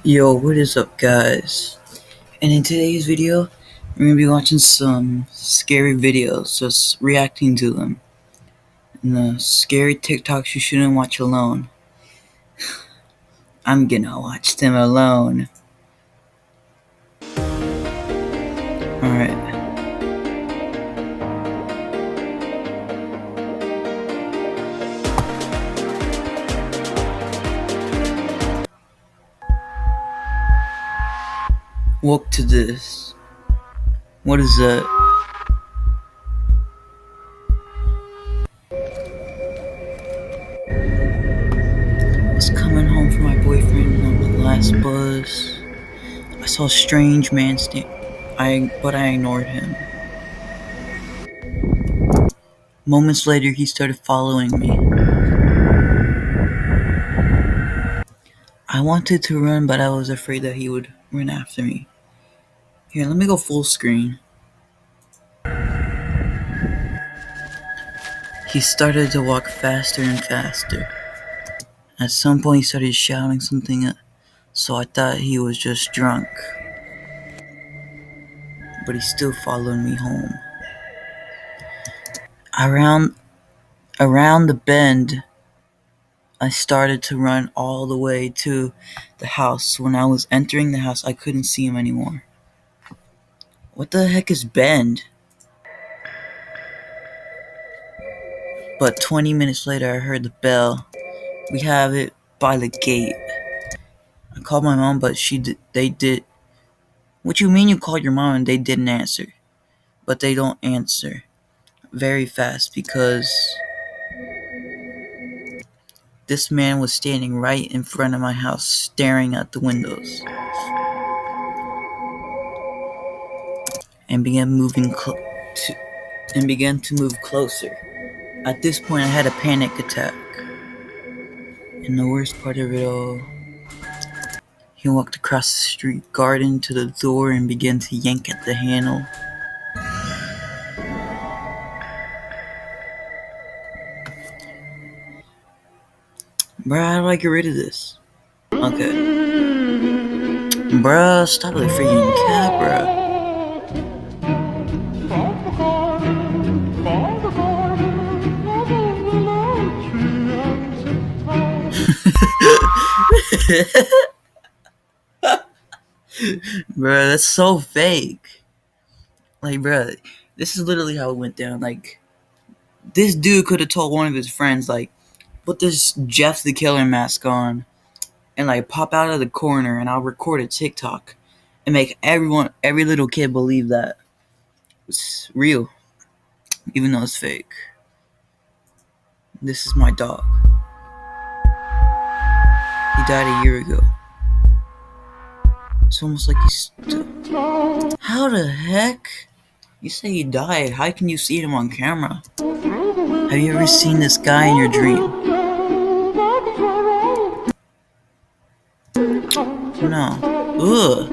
Yo, what is up, guys? And in today's video, we're gonna be watching some scary videos, just reacting to them. And the scary TikToks you shouldn't watch alone. I'm gonna watch them alone. Alright. Woke to this. What is that? I was coming home from my boyfriend on the last bus. I saw a strange man but I ignored him. Moments later, he started following me. I wanted to run, but I was afraid that he would run after me. Here, let me go full screen. He started to walk faster and faster. At some point, he started shouting something, so I thought he was just drunk. But he still followed me home. Around the bend, I started to run all the way to the house. When I was entering the house, I couldn't see him anymore. What the heck is bend? But 20 minutes later, I heard the bell. We have it by the gate. I called my mom, but they did. What you mean you called your mom and they didn't answer? But they don't answer very fast because this man was standing right in front of my house, staring at the windows, and began to move closer. At this point, I had a panic attack. And the worst part of it all, he walked across the street garden to the door and began to yank at the handle. Bruh, how do I get rid of this? Okay. Bruh, stop the freaking cat, bruh. Bruh, that's so fake. Like, bruh, this is literally how it went down. Like, this dude could have told one of his friends, like, put this Jeff the Killer mask on and, like, pop out of the corner and I'll record a TikTok and make every little kid believe that it's real, even though it's fake. This is my dog. He died a year ago. It's almost like he's How the heck? You say he died. How can you see him on camera? Have you ever seen this guy in your dream? No. Ugh.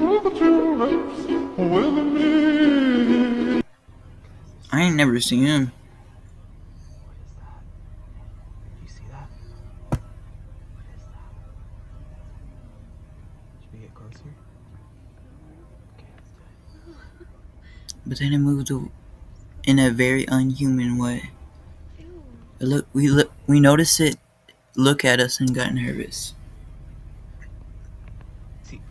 I ain't never seen him. You see that? What is that? Should we get closer? Okay, let's do it. But then it moved in a very unhuman way. We noticed it look at us and got nervous. See, it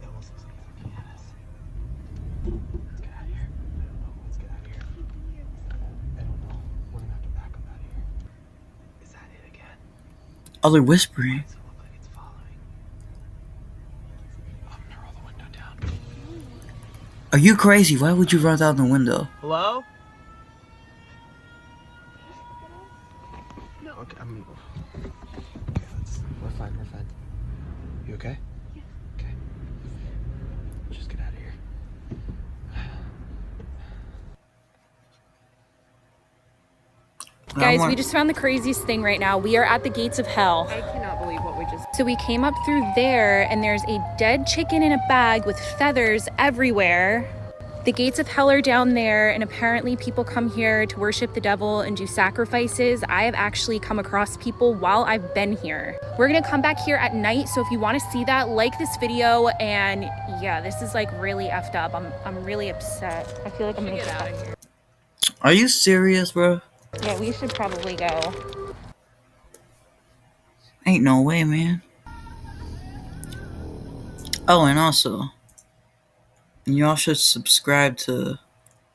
almost looks like it's looking at us. Let's get out of here. I don't know. Let's get out of here. I don't know. We're gonna have to back up out of here. Is that it again? Oh, they're whispering. Does it look like it's following? I'm gonna roll the window down. Are you crazy? Why would you run out the window? Hello? No. Okay, okay, we're fine. You okay? Yeah. Okay. Let's just get out of here. Guys, we just found the craziest thing right now. We are at the gates of hell. I cannot believe what we just... So we came up through there and there's a dead chicken in a bag with feathers everywhere. The gates of hell are down there, and apparently people come here to worship the devil and do sacrifices. I have actually come across people while I've been here. We're gonna come back here at night, so if you want to see that, like this video. And yeah, this is like really effed up. I'm really upset. I feel like I'm gonna get out of here. Are you serious, bro? Yeah, we should probably go. Ain't no way, man. Oh, and also, y'all should subscribe to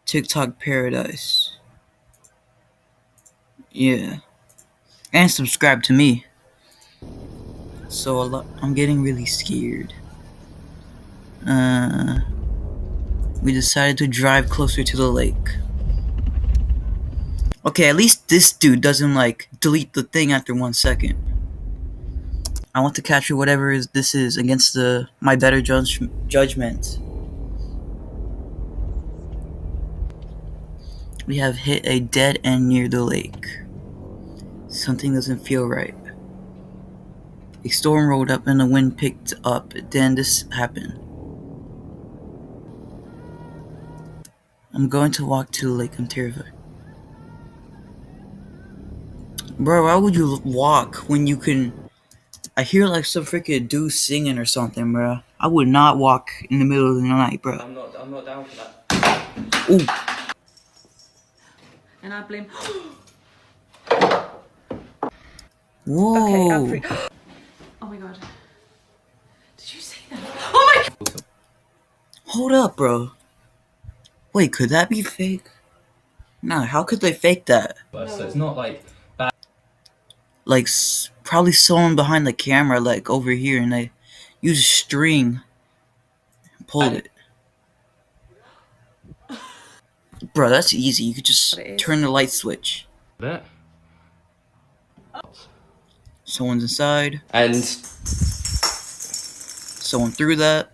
TikTok Paradise. Yeah. And subscribe to me. So I'm getting really scared. We decided to drive closer to the lake. Okay, at least this dude doesn't like delete the thing after 1 second. I want to capture whatever this is against my better judgment. We have hit a dead end near the lake. Something doesn't feel right. A storm rolled up and the wind picked up. Then this happened. I'm going to walk to the lake. I'm terrified. Bro, why would you walk when you can... I hear like some freaking dude singing or something, bro. I would not walk in the middle of the night, bro. I'm not down for that. Ooh. And I blame. Whoa. Okay, oh my god. Did you say that? Oh my god! Hold up, bro. Wait, could that be fake? Nah, how could they fake that? So it's not like Like, probably someone behind the camera, like, over here, and they use a string and pulled it. Bro, that's easy. You could just turn the light switch. that. Someone's inside. And Someone threw that.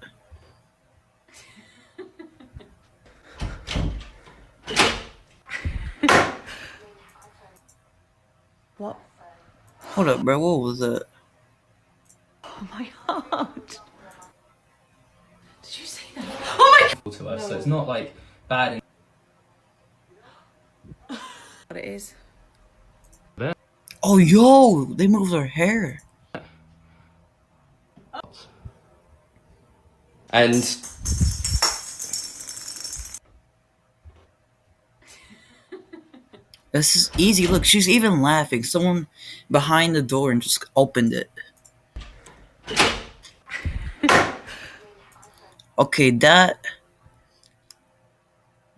What? Hold up, bro. What was that? Oh my god. Did you say that? Oh my god! to us, so it's not like bad. What it is? Oh, yo! They moved their hair. And This is easy. Look, she's even laughing. Someone behind the door and just opened it. Okay, they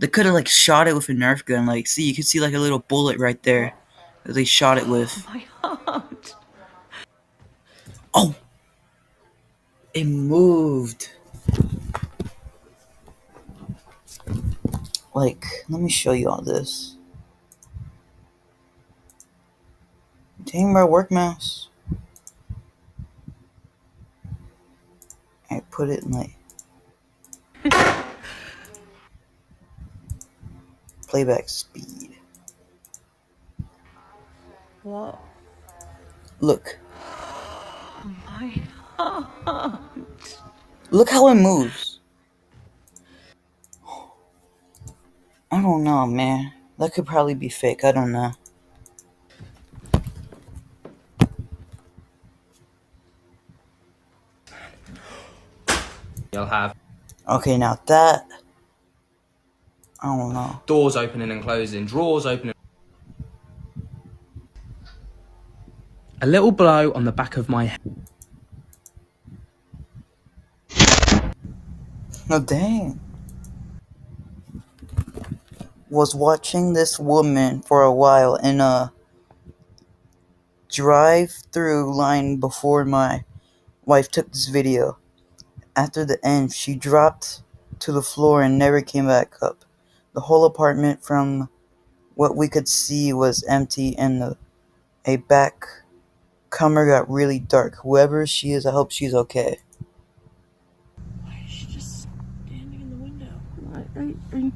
could have like shot it with a Nerf gun. Like, see, you can see like a little bullet right there that they shot it with. Oh my god. Oh, it moved. Like, let me show you all this. Dang, bro, work mouse. I put it in like playback speed. What? Look. Oh my god. Look how it moves. I don't know, man. That could probably be fake. I don't know. you'll have Okay, now that... I don't know. doors opening and closing, drawers opening. A little blow on the back of my head. No, dang. Was watching this woman for a while in a drive-through line before my wife took this video. After the end, she dropped to the floor and never came back up. The whole apartment, from what we could see, was empty, and a back comer got really dark. Whoever she is, I hope she's okay. Why is she just standing in the window?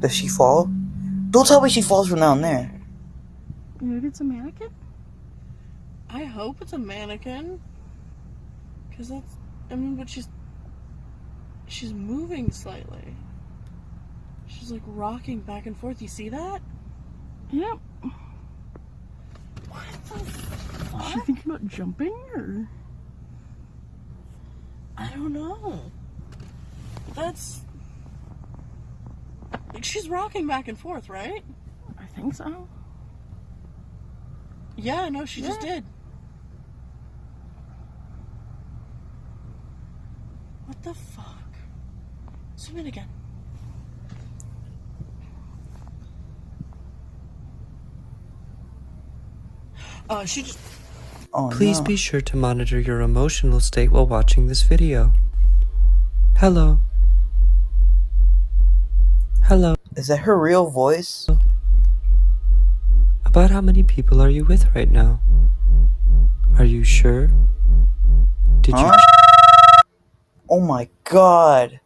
Does she fall? Don't tell me she falls from down there. Maybe it's a mannequin? I hope it's a mannequin. Because that's... I mean, but she's... She's moving slightly. She's like rocking back and forth. You see that? Yep. What the fuck? Is she thinking about jumping or? I don't know. That's. Like, she's rocking back and forth, right? I think so. Yeah, no, she just did. What the fuck? Zoom in again. She just. Oh, Please no. be sure to monitor your emotional state while watching this video. Hello. Hello. Is that her real voice? About how many people are you with right now? Are you sure? Did you Huh? Oh my god.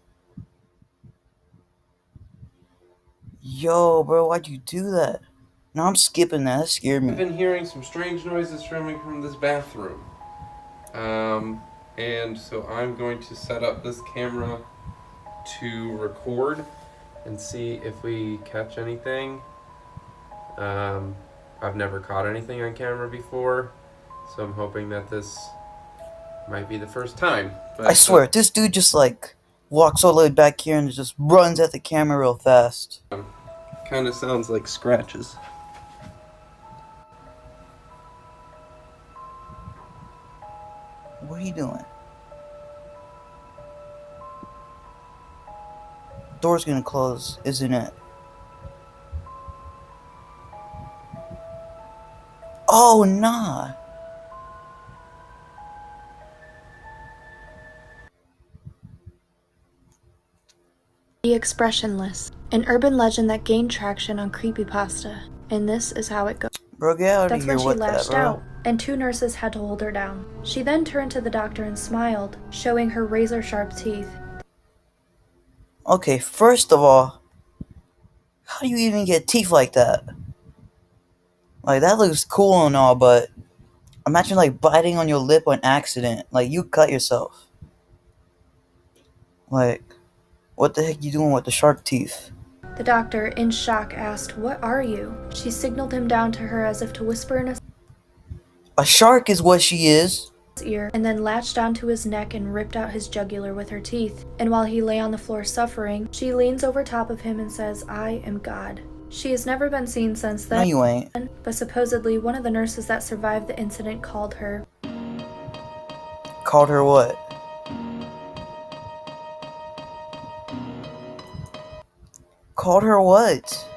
Yo, bro, why'd you do that? No, I'm skipping that. That scared I've me. been hearing some strange noises coming from this bathroom. And so I'm going to set up this camera to record and see if we catch anything. I've never caught anything on camera before, so I'm hoping that this might be the first time. But, I swear, this dude just like walks all the way back here and just runs at the camera real fast. kind of sounds like scratches. What are you doing? Door's gonna close, isn't it? Oh, nah. The Expressionless, an urban legend that gained traction on Creepypasta, and this is how it goes. Bro, get out of That's here when she with that, lashed bro. out, and 2 nurses had to hold her down. She then turned to the doctor and smiled, showing her razor-sharp teeth. Okay, first of all, how do you even get teeth like that? Like, that looks cool and all, but imagine, like, biting on your lip on accident. Like, you cut yourself. Like, what the heck you doing with the sharp teeth? The doctor, in shock, asked, "What are you?" She signaled him down to her as if to whisper in his A shark is what she is. ear, and then latched onto his neck and ripped out his jugular with her teeth. And while he lay on the floor suffering, she leans over top of him and says, "I am God." She has never been seen since No, then, you ain't. but supposedly one of the nurses that survived the incident called her. Called her what? Called her what?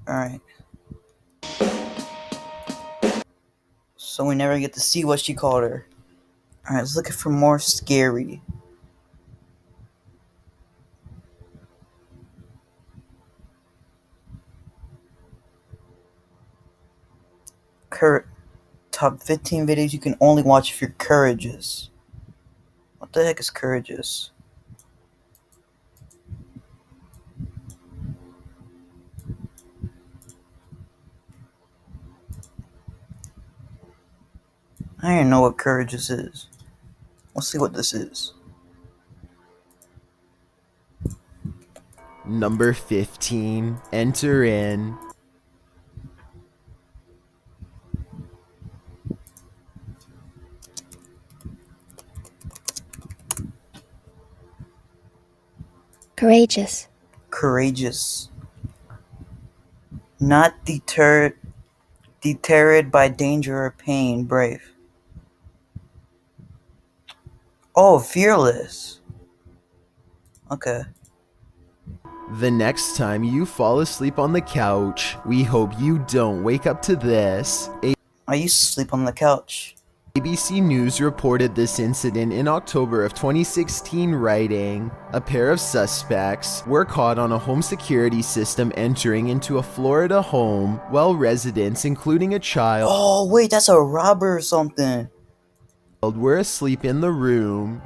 Alright. So we never get to see what she called her. Alright, let's look for more scary. Top 15 videos you can only watch if you're courageous. What the heck is courageous? I don't even know what courageous is. Let's see what this is. Number 15. Enter in. Courageous. Courageous. Not deterred by danger or pain. Brave. Oh, fearless. Okay. The next time you fall asleep on the couch, we hope you don't wake up to this. I used to sleep on the couch. ABC News reported this incident in October of 2016, writing, "A pair of suspects were caught on a home security system entering into a Florida home while residents, including a child, Oh, wait, that's a robber or something. were asleep in the room."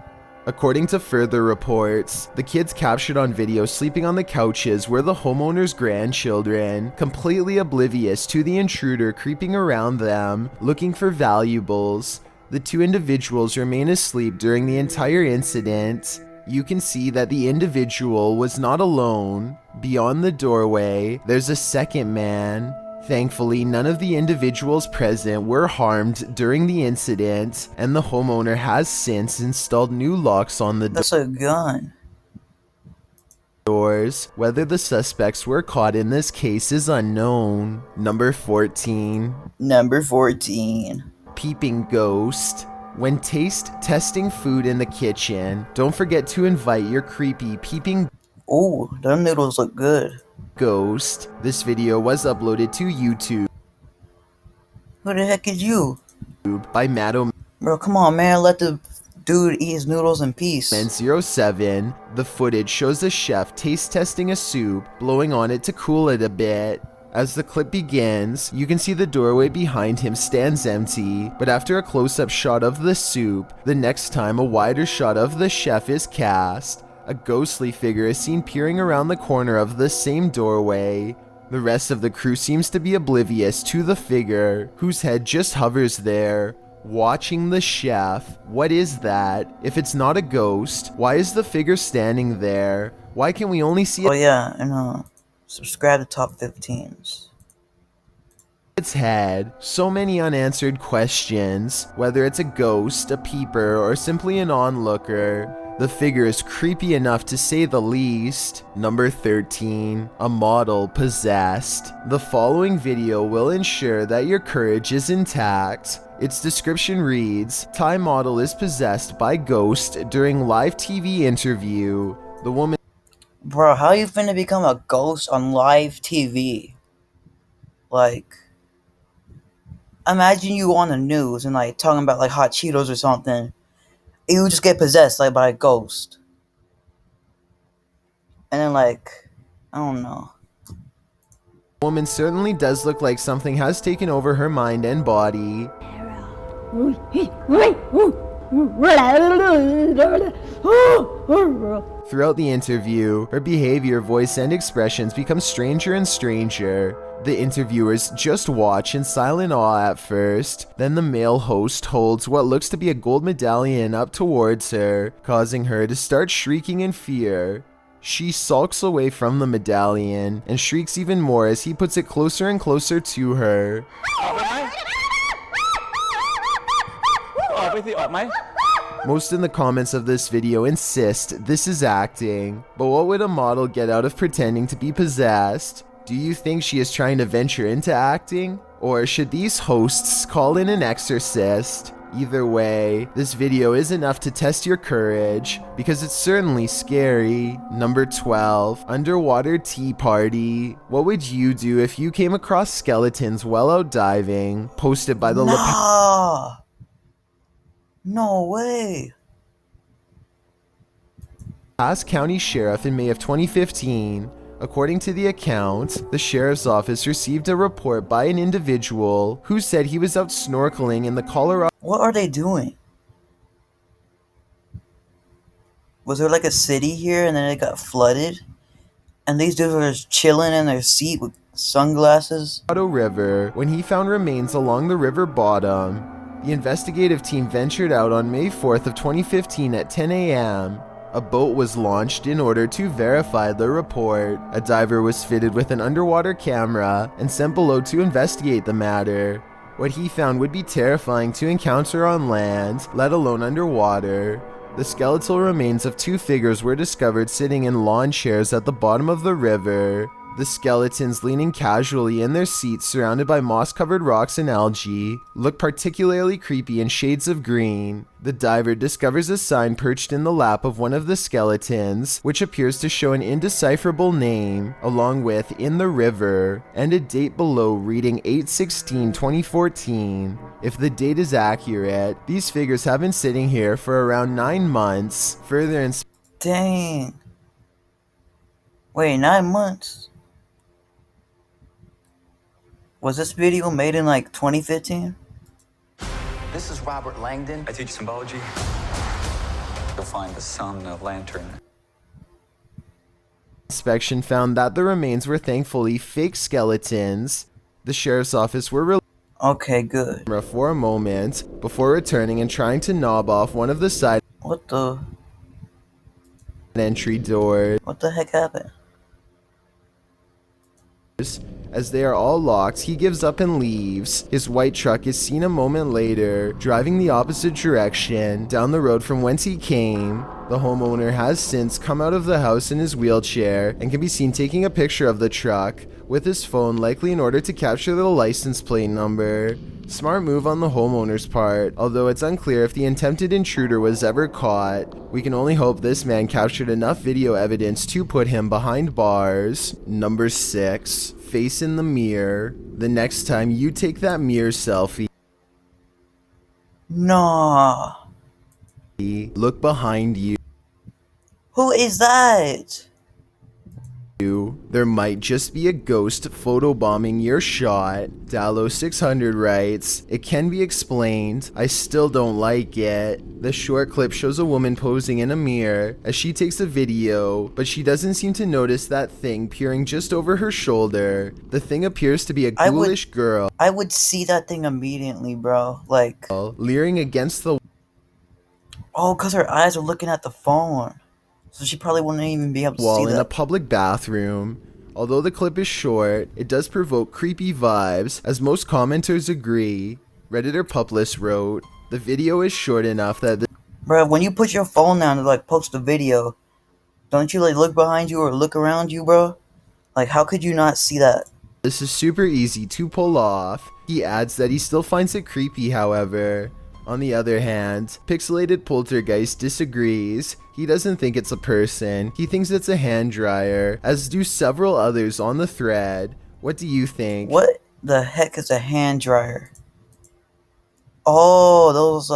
According to further reports, the kids captured on video sleeping on the couches were the homeowner's grandchildren, completely oblivious to the intruder creeping around them, looking for valuables. The two individuals remain asleep during the entire incident. You can see that the individual was not alone. Beyond the doorway, there's a second man. Thankfully, none of the individuals present were harmed during the incident, and the homeowner has since installed new locks on the That's a gun. doors. Whether the suspects were caught in this case is unknown. Number 14. Number 14. Peeping ghost. When taste testing food in the kitchen, don't forget to invite your creepy peeping Ooh, them noodles look good. ghost. This video was uploaded to YouTube Who the heck is you? by Maddo Bro, come on, man. Let the dude eat his noodles in peace. Man 07. The footage shows a chef taste testing a soup, blowing on it to cool it a bit. As the clip begins, you can see the doorway behind him stands empty, but after a close-up shot of the soup, the next time a wider shot of the chef is cast, a ghostly figure is seen peering around the corner of the same doorway. The rest of the crew seems to be oblivious to the figure, whose head just hovers there, watching the chef. What is that? If it's not a ghost, why is the figure standing there? Why can we only see Oh yeah, and subscribe to Top 15s. its head? So many unanswered questions. Whether it's a ghost, a peeper, or simply an onlooker, the figure is creepy enough to say the least. Number 13. A model possessed. The following video will ensure that your courage is intact. Its description reads, Thai model is possessed by ghost during live TV interview. The woman Bro, how you finna become a ghost on live TV? Like, imagine you on the news and like talking about like hot Cheetos or something. You just get possessed like by a ghost. And then like, I don't know. woman certainly does look like something has taken over her mind and body. Throughout the interview, her behavior, voice, and expressions become stranger and stranger. The interviewers just watch in silent awe at first. Then the male host holds what looks to be a gold medallion up towards her, causing her to start shrieking in fear. She sulks away from the medallion and shrieks even more as he puts it closer and closer to her. Most in the comments of this video insist this is acting, but what would a model get out of pretending to be possessed? Do you think she is trying to venture into acting? Or should these hosts call in an exorcist? Either way, this video is enough to test your courage, because it's certainly scary. Number 12. Underwater tea party. What would you do if you came across skeletons while out diving? Posted by the Nah. No way. Pass County Sheriff in May of 2015. According to the account, the sheriff's office received a report by an individual who said he was out snorkeling in the Colorado. What are they doing? Was there like a city here and then it got flooded? And these dudes were just chilling in their seat with sunglasses? River when he found remains along the river bottom. The investigative team ventured out on May 4th of 2015 at 10 a.m. A boat was launched in order to verify the report. A diver was fitted with an underwater camera and sent below to investigate the matter. What he found would be terrifying to encounter on land, let alone underwater. The skeletal remains of two figures were discovered sitting in lawn chairs at the bottom of the river. The skeletons, leaning casually in their seats surrounded by moss-covered rocks and algae, look particularly creepy in shades of green. The diver discovers a sign perched in the lap of one of the skeletons, which appears to show an indecipherable name, along with "in the river," and a date below reading 8/16/2014. If the date is accurate, these figures have been sitting here for around 9 months. Further Dang. Wait, 9 months? Was this video made in like 2015? This is Robert Langdon. I teach symbology. you'll find the sun, a lantern. Inspection found that the remains were thankfully fake skeletons. The sheriff's office were Okay, good. for a moment before returning and trying to knob off one of the side What the entry doors. What the heck happened? As they are all locked, he gives up and leaves. His white truck is seen a moment later, driving the opposite direction, down the road from whence he came. The homeowner has since come out of the house in his wheelchair and can be seen taking a picture of the truck with his phone, likely in order to capture the license plate number. Smart move on the homeowner's part, although it's unclear if the attempted intruder was ever caught. We can only hope this man captured enough video evidence to put him behind bars. Number 6. Face in the mirror. The next time you take that mirror selfie, Nah. look behind you. Who is that? There might just be a ghost photobombing your shot. Dallo600 writes, "It can be explained. I still don't like it." The short clip shows a woman posing in a mirror as she takes a video, but she doesn't seem to notice that thing peering just over her shoulder. The thing appears to be a ghoulish girl. I would see that thing immediately, bro. Like, leering against the oh, because her eyes are looking at the phone. So she probably wouldn't even be able to wall see in that. a public bathroom. Although the clip is short, it does provoke creepy vibes, as most commenters agree. Redditor Pupless wrote, "The video is short enough that Bro, when you put your phone down to like post a video, don't you like look behind you or look around you, bro? Like, how could you not see that? this is super easy to pull off." He adds that he still finds it creepy, however. On the other hand, Pixelated Poltergeist disagrees. He doesn't think it's a person. He thinks it's a hand dryer, as do several others on the thread. What do you think? What the heck is a hand dryer? Oh, those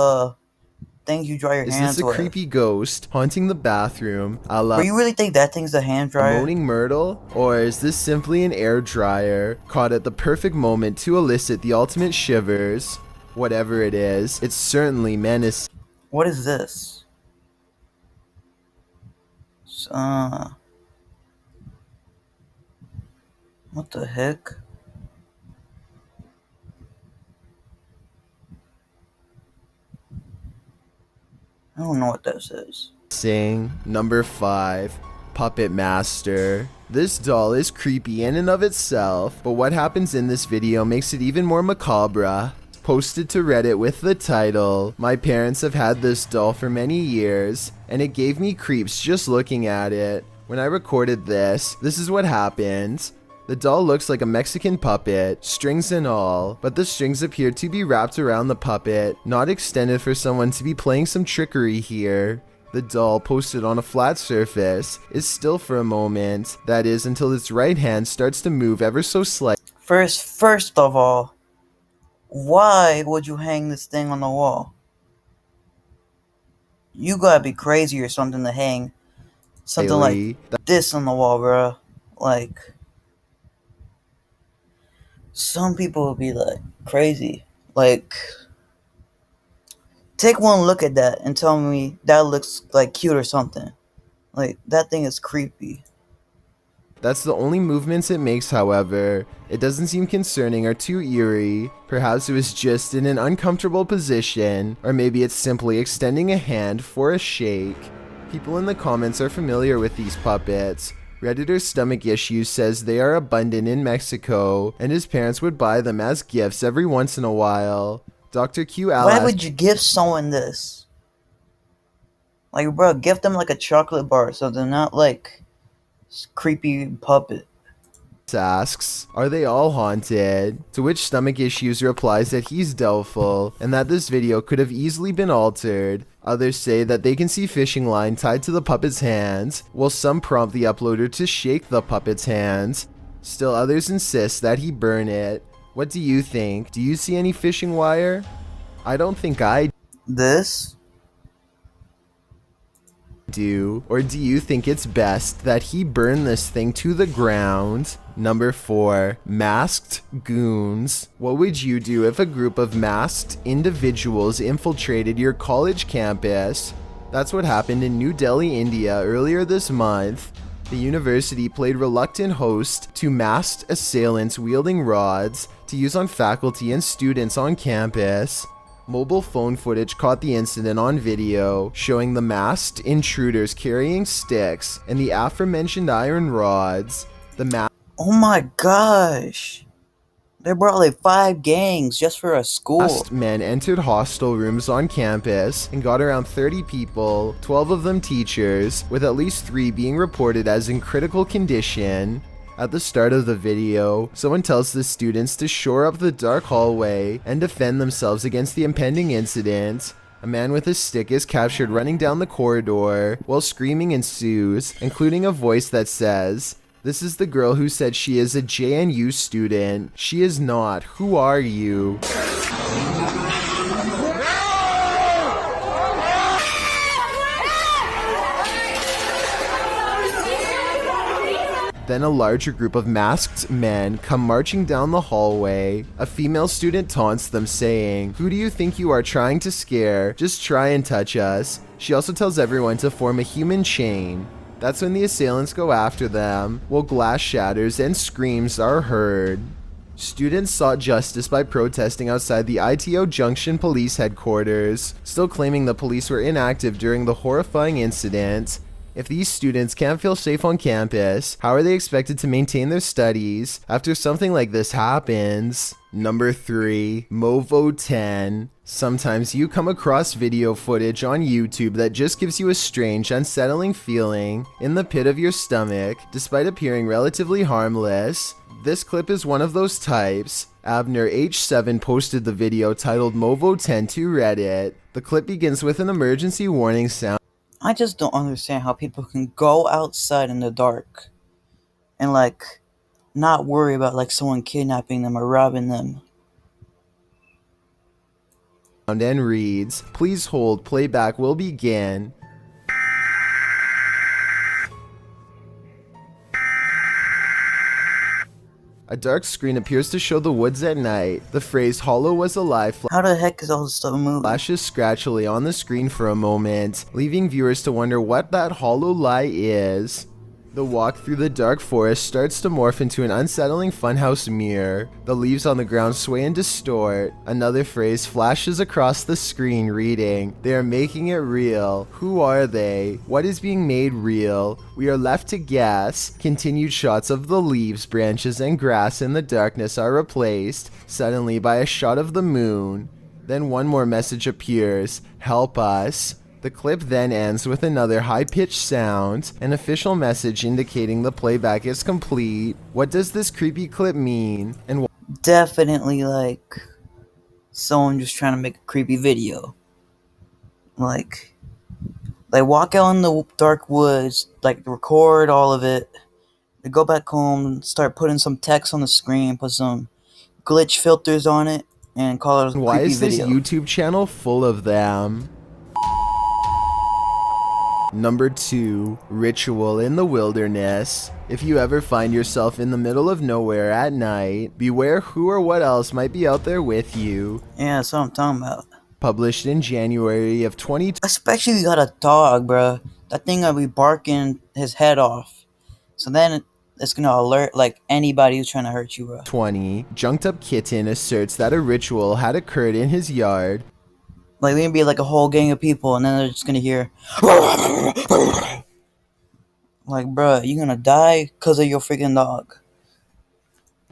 things you dry your Is hands this a with. creepy ghost haunting the bathroom, a la Bro, you really think that thing's a hand dryer? Moaning Myrtle? Or is this simply an air dryer, caught at the perfect moment to elicit the ultimate shivers? Whatever it is, it's certainly menacing. What is this? What the heck? I don't know what this is. Number 5. Puppet Master. This doll is creepy in and of itself, but what happens in this video makes it even more macabre. Posted to Reddit with the title, "My parents have had this doll for many years, and it gave me creeps just looking at it. When I recorded this is what happened. The doll looks like a Mexican puppet, strings and all, but the strings appear to be wrapped around the puppet, not extended for someone to be playing some trickery here. The doll, posted on a flat surface, is still for a moment, that is until its right hand starts to move ever so slightly." First of all, why would you hang this thing on the wall? You gotta be crazy or something to hang something like this on the wall, bro. Like, some people would be like crazy. Like, take one look at that and tell me that looks like cute or something. Like, that thing is creepy. That's the only movements it makes, however. It doesn't seem concerning or too eerie. Perhaps it was just in an uncomfortable position, or maybe it's simply extending a hand for a shake. People in the comments are familiar with these puppets. Redditor Stomach Issues says they are abundant in Mexico, and his parents would buy them as gifts every once in a while. Dr. Q Why would you give someone this? Like, bro, gift them like a chocolate bar or something, not like creepy puppet. Asks, "Are they all haunted?" To which Stomach Issues replies that he's doubtful, and that this video could have easily been altered. Others say that they can see fishing line tied to the puppet's hands, while some prompt the uploader to shake the puppet's hands. Still others insist that he burn it. What do you think? Do you see any fishing wire? I don't think I do. Or do you think it's best that he burn this thing to the ground? Number 4. Masked Goons. What would you do if a group of masked individuals infiltrated your college campus? That's what happened in New Delhi, India earlier this month. The university played reluctant host to masked assailants wielding rods to use on faculty and students on campus. Mobile phone footage caught the incident on video, showing the masked intruders carrying sticks and the aforementioned iron rods. Oh my gosh. They brought like 5 gangs just for a school. Masked men entered hostel rooms on campus and got around 30 people, 12 of them teachers, with at least 3 being reported as in critical condition. At the start of the video, someone tells the students to shore up the dark hallway and defend themselves against the impending incident. A man with a stick is captured running down the corridor, while screaming ensues, including a voice that says, "This is the girl who said she is a JNU student. She is not. Who are you?" Then a larger group of masked men come marching down the hallway. A female student taunts them, saying, "Who do you think you are trying to scare? Just try and touch us." She also tells everyone to form a human chain. That's when the assailants go after them, while glass shatters and screams are heard. Students sought justice by protesting outside the ITO Junction Police Headquarters, still claiming the police were inactive during the horrifying incident. If these students can't feel safe on campus, how are they expected to maintain their studies after something like this happens? Number 3, Movo 10. Sometimes you come across video footage on YouTube that just gives you a strange, unsettling feeling in the pit of your stomach, despite appearing relatively harmless. This clip is one of those types. Abner H7 posted the video titled Movo 10 to Reddit. The clip begins with an emergency warning sound. I just don't understand how people can go outside in the dark and like not worry about like someone kidnapping them or robbing them. And reads, "Please hold, playback will begin." A dark screen appears to show the woods at night. The phrase "Hollow was alive" How the heck is all this stuff moving? Flashes scratchily on the screen for a moment, leaving viewers to wonder what that hollow lie is. The walk through the dark forest starts to morph into an unsettling funhouse mirror. The leaves on the ground sway and distort. Another phrase flashes across the screen reading, "They are making it real. Who are they? What is being made real? We are left to guess." Continued shots of the leaves, branches, and grass in the darkness are replaced, suddenly, by a shot of the moon. Then one more message appears, "Help us." The clip then ends with another high-pitched sound, an official message indicating the playback is complete. What does this creepy clip mean? And definitely like someone just trying to make a creepy video. Like they walk out in the dark woods, like record all of it. They go back home, start putting some text on the screen, put some glitch filters on it, and call it a why creepy is this video. YouTube channel full of them? Number 2, Ritual in the Wilderness. If you ever find yourself in the middle of nowhere at night, beware who or what else might be out there with you. Yeah, that's what I'm talking about. Published in January of 2020. Especially if you got a dog, bro. That thing will be barking his head off. So then it's gonna alert like anybody who's trying to hurt you, bro. Junked Up Kitten asserts that a ritual had occurred in his yard. Like, we're gonna be like a whole gang of people, and then they're just gonna hear, like, bruh, you gonna die because of your freaking dog.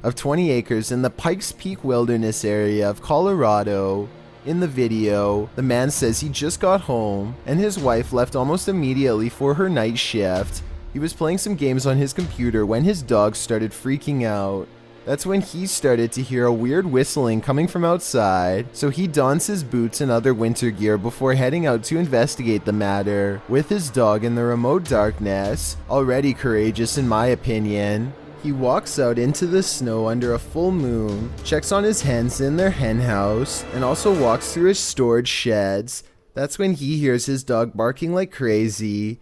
Of 20 acres in the Pikes Peak Wilderness area of Colorado. In the video, the man says he just got home, and his wife left almost immediately for her night shift. He was playing some games on his computer when his dog started freaking out. That's when he started to hear a weird whistling coming from outside, so he dons his boots and other winter gear before heading out to investigate the matter, with his dog in the remote darkness, already courageous in my opinion. He walks out into the snow under a full moon, checks on his hens in their hen house, and also walks through his storage sheds. That's when he hears his dog barking like crazy.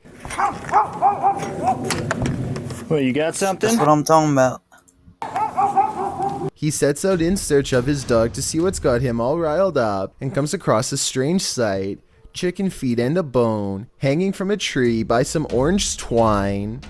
Well, you got something? That's what I'm talking about. He sets out in search of his dog to see what's got him all riled up and comes across a strange sight. chicken feet, and a bone hanging from a tree by some orange twine.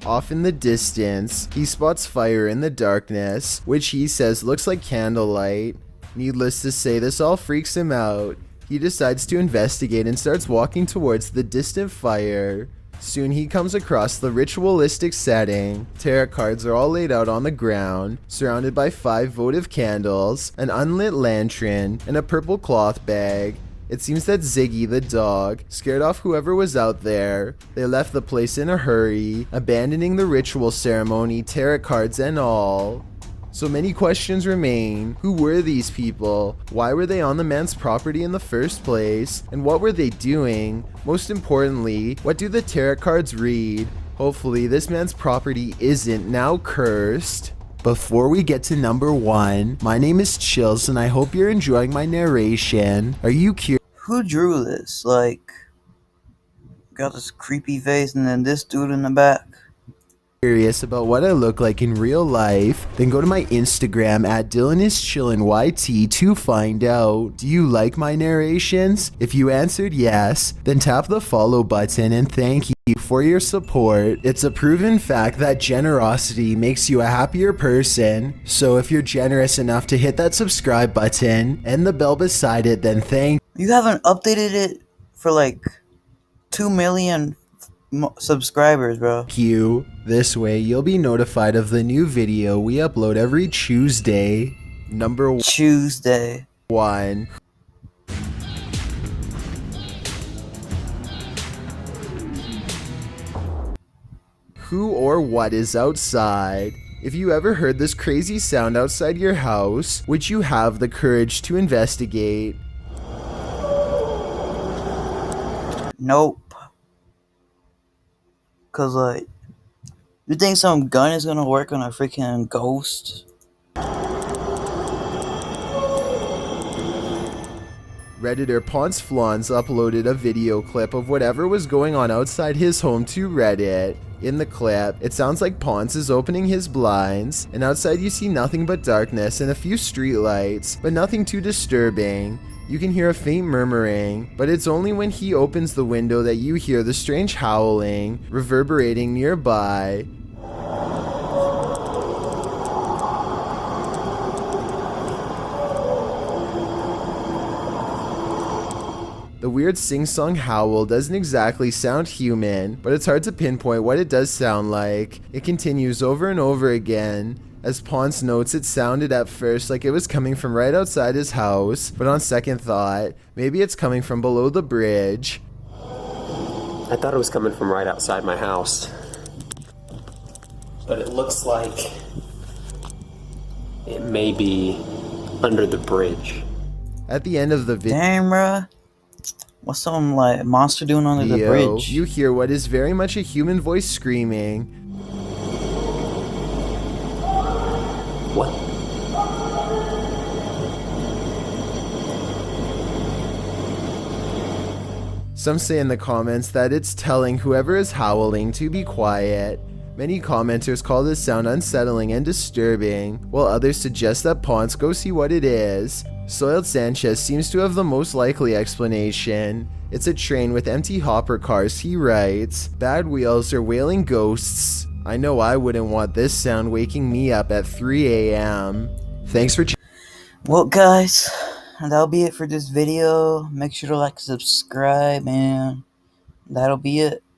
Off in the distance, he spots fire in the darkness, which he says looks like candlelight. Needless to say, this all freaks him out. He decides to investigate and starts walking towards the distant fire. Soon he comes across the ritualistic setting. Tarot cards are all laid out on the ground, surrounded by 5 votive candles, an unlit lantern, and a purple cloth bag. It seems that Ziggy the dog scared off whoever was out there. They left the place in a hurry, abandoning the ritual ceremony, tarot cards and all. So many questions remain. Who were these people? Why were they on the man's property in the first place? And what were they doing? Most importantly, what do the tarot cards read? Hopefully this man's property isn't now cursed. Before we get to number 1, my name is Chills and I hope you're enjoying my narration. Are you curious? Who drew this? Like, got this creepy face and then this dude in the back. Curious about what I look like in real life, then go to my Instagram at DylanIsChillinYT to find out. Do you like my narrations? If you answered yes, then tap the follow button and thank you for your support. It's a proven fact that generosity makes you a happier person, so if you're generous enough to hit that subscribe button and the bell beside it, then thank you. You haven't updated it for like 2 million subscribers, bro. You. This way you'll be notified of the new video we upload every Tuesday. Number Tuesday 1. Who or what is outside? If you ever heard this crazy sound outside your house, would you have the courage to investigate? Nope. Cause like, you think some gun is gonna work on a freaking ghost? Redditor Ponce Flans uploaded a video clip of whatever was going on outside his home to Reddit. In the clip, it sounds like Ponce is opening his blinds, and outside you see nothing but darkness and a few streetlights, but nothing too disturbing. You can hear a faint murmuring, but it's only when he opens the window that you hear the strange howling reverberating nearby. The weird sing-song howl doesn't exactly sound human, but it's hard to pinpoint what it does sound like. It continues over and over again. As Ponce notes, it sounded at first like it was coming from right outside his house, but on second thought, maybe it's coming from below the bridge. I thought it was coming from right outside my house, but it looks like it may be under the bridge. At the end of the video, damn, bruh. What's some like monster doing under the bridge? You hear what is very much a human voice screaming. What? Some say in the comments that it's telling whoever is howling to be quiet. Many commenters call this sound unsettling and disturbing, while others suggest that Ponce go see what it is. Soiled Sanchez seems to have the most likely explanation. It's a train with empty hopper cars, he writes. Bad wheels or wailing ghosts. I know I wouldn't want this sound waking me up at 3 a.m. Thanks for well, guys, that'll be it for this video. Make sure to like, subscribe, and that'll be it.